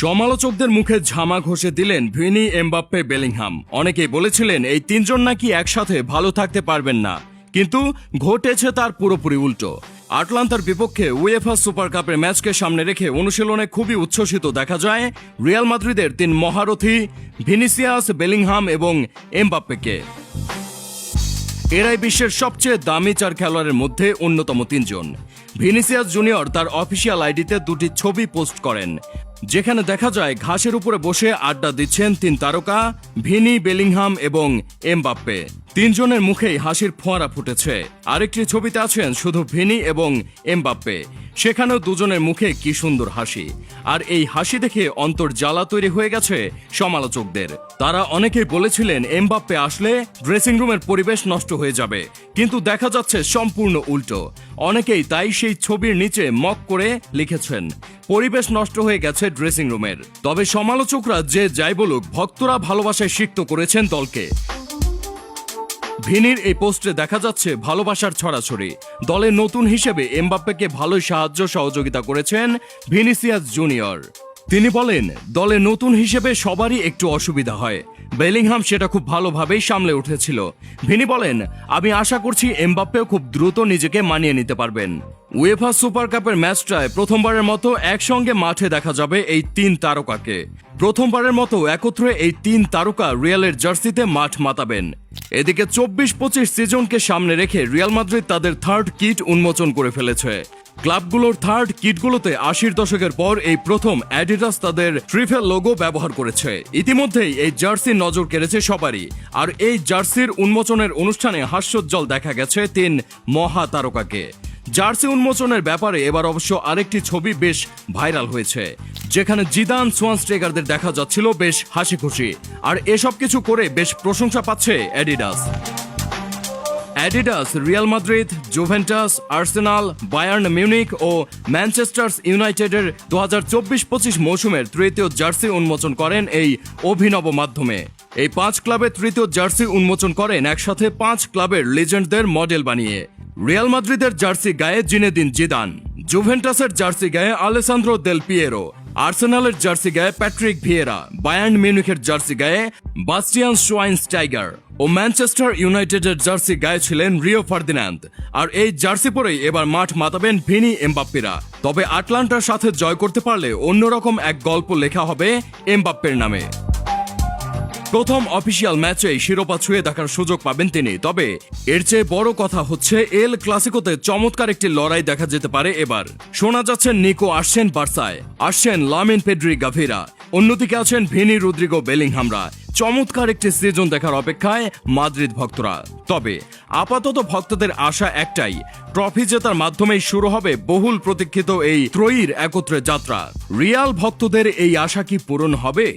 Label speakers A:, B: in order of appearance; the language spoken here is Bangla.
A: সমালোচকদের মুখে ঝামা ঘষে দিলেন ভিনি, এমবাপ্পে, বেলিংহাম। অনেকেই বলেছিলেন এই তিনজন নাকি একসাথে ভালো থাকতে পারবেন না, কিন্তু ঘটেছে তার পুরোপুরি উল্টো। আটলান্টার বিপক্ষে উয়েফা সুপার কাপের ম্যাচকে সামনে রেখে অনুশীলনে খুবই উচ্ছ্বসিত দেখা যায় রিয়াল মাদ্রিদের তিন মহারথী ভিনিসিয়াস, বেলিংহাম এবং এমবাপ্পেকে। এরাই বিশ্বের সবচেয়ে দামি চার খেলোয়াড়ের মধ্যে অন্যতম তিনজন। ভিনিসিয়াস জুনিয়র তার অফিসিয়াল আইডিতে দুটি ছবি পোস্ট করেন, যেখানে দেখা যায় ঘাসের উপরে বসে আড্ডা দিচ্ছেন তিন তারকা ভিনি, বেলিংহাম এবং এমবাপ্পে। তিনজনের মুখেই হাসির ফোঁয়ারা ফুটেছে। আরেকটি ছবিতে আছেন শুধু ভিনি এবং এমবাপ্পে, সেখানেও দুজনের মুখে কি সুন্দর হাসি। আর এই হাসি দেখে অন্তর জ্বালা তৈরি হয়ে গেছে সমালোচকদের। তারা অনেকেই বলেছিলেন এমবাপ্পে আসলে ড্রেসিং রুমের পরিবেশ নষ্ট হয়ে যাবে, কিন্তু দেখা যাচ্ছে সম্পূর্ণ উল্টো। অনেকেই তাই সেই ছবির নিচে মক করে লিখেছেন পরিবেশ নষ্ট হয়ে গেছে ড্রেসিং রুমের। তবে সমালোচকরা যে যাই বলুক, ভক্তরা ভালোবাসায় সিক্ত করেছেন দলকে। ভিনির এই পোস্টে দেখা যাচ্ছে ভালোবাসার ছড়াছড়ি। দলের নতুন হিসেবে এমবাপ্পেকে ভালোই সাহায্য সহযোগিতা করেছেন ভিনিসিয়াস জুনিয়র। তিনি বলেন, দলে নতুন হিসেবে সবারই একটু অসুবিধা হয়, বেলিংহাম সেটা খুব ভালোভাবেই সামলে উঠেছিল। ভিনি বলেন, আমি আশা করছি এমবাপ্পেও খুব দ্রুত নিজেকে মানিয়ে নিতে পারবেন। উয়েফা সুপার কাপের ম্যাচটায় প্রথমবারের মতো একসঙ্গে মাঠে দেখা যাবে এই তিন তারকাকে। প্রথমবারের মতো একত্রে এই তিন তারকা রিয়ালের জার্সিতে মাঠ মাতাবেন। এদিকে 24-25 সিজনকে সামনে রেখে রিয়াল মাদ্রিদ তাদের থার্ড কিট উন্মোচন করে ফেলেছে। ক্লাবগুলোর থার্ড কিটগুলোতে 80-র দশকের পর এই প্রথম অ্যাডিডাস তাদের ট্রিফেল লোগো ব্যবহার করেছে। ইতিমধ্যেই এই জার্সির নজর কেড়েছে সবারই। আর এই জার্সির উন্মোচনের অনুষ্ঠানে হাস্যোজ্জ্বল দেখা গেছে তিন মহা তারকাকে। জার্সি উন্মোচনের ব্যাপারে এবার অবশ্য আরেকটি ছবি বেশ ভাইরাল হয়েছে, যেখানে জিদান, সোয়ানস্টেগারদের দেখা যাচ্ছিল বেশ হাসি খুশি। আর এসব কিছু করে বেশ প্রশংসা পাচ্ছে Adidas. Adidas Real Madrid, Juventus, Arsenal, Bayern Munich ও ম্যানচেস্টার ইউনাইটেডের 2024-25 মৌসুমের তৃতীয় জার্সি উন্মোচন করেন এই অভিনব মাধ্যমে। এই 5 ক্লাবের তৃতীয় জার্সি উন্মোচন করেন একসাথে 5 ক্লাবের লিজেন্ডদের মডেল বানিয়ে। রিয়াল মাদ্রিদের জার্সি গায়ে জিনেদিন জিদান, জুভেন্টাসের জার্সি গায়ে আলেসান্দ্রো দেল পিয়েরো, আর্সেনালের জার্সি গায়ে প্যাট্রিক ভিয়েরা, বায়ার্ন মিউনিখের জার্সি গায়ে বাস্টিয়ান শোয়াইনস্টাইগার ও ম্যানচেস্টার ইউনাইটেডের জার্সি গায়ে ছিলেন রিও ফার্দিনান্দ। আর এই জার্সি পরেই এবার মাঠ মাতাবেন ভিনি, এমবাপ্পেরা। তবে আটলান্টার সাথে জয় করতে পারলে অন্যরকম এক গল্প লেখা হবে এমবাপ্পের নামে। প্রথম অফিসিয়াল ম্যাচেই শিরোপা ছুঁয়ে দেখার সুযোগ পাবেন তিনি। তবে এর চেয়ে বড় কথা হচ্ছে এল ক্লাসিকোতে চমৎকার একটি লড়াই দেখা যেতে পারে এবার। শোনা যাচ্ছে নিকো আসছেন বার্সায়, আসছেন লামিন পেড্রি গাভিরা, অন্যদিকে আছেন ভিনি, রদ্রিগো, বেলিংহামরা। চমৎকার একটি সিজন দেখার অপেক্ষায় মাদ্রিদ ভক্তরা। তবে আপাতত ভক্তদের আশা একটাই, ট্রফি জেতার মাধ্যমেই শুরু হবে বহুল প্রতীক্ষিত এই ত্রয়ীর একত্রে যাত্রা। রিয়াল ভক্তদের এই আশা কি পূরণ হবে?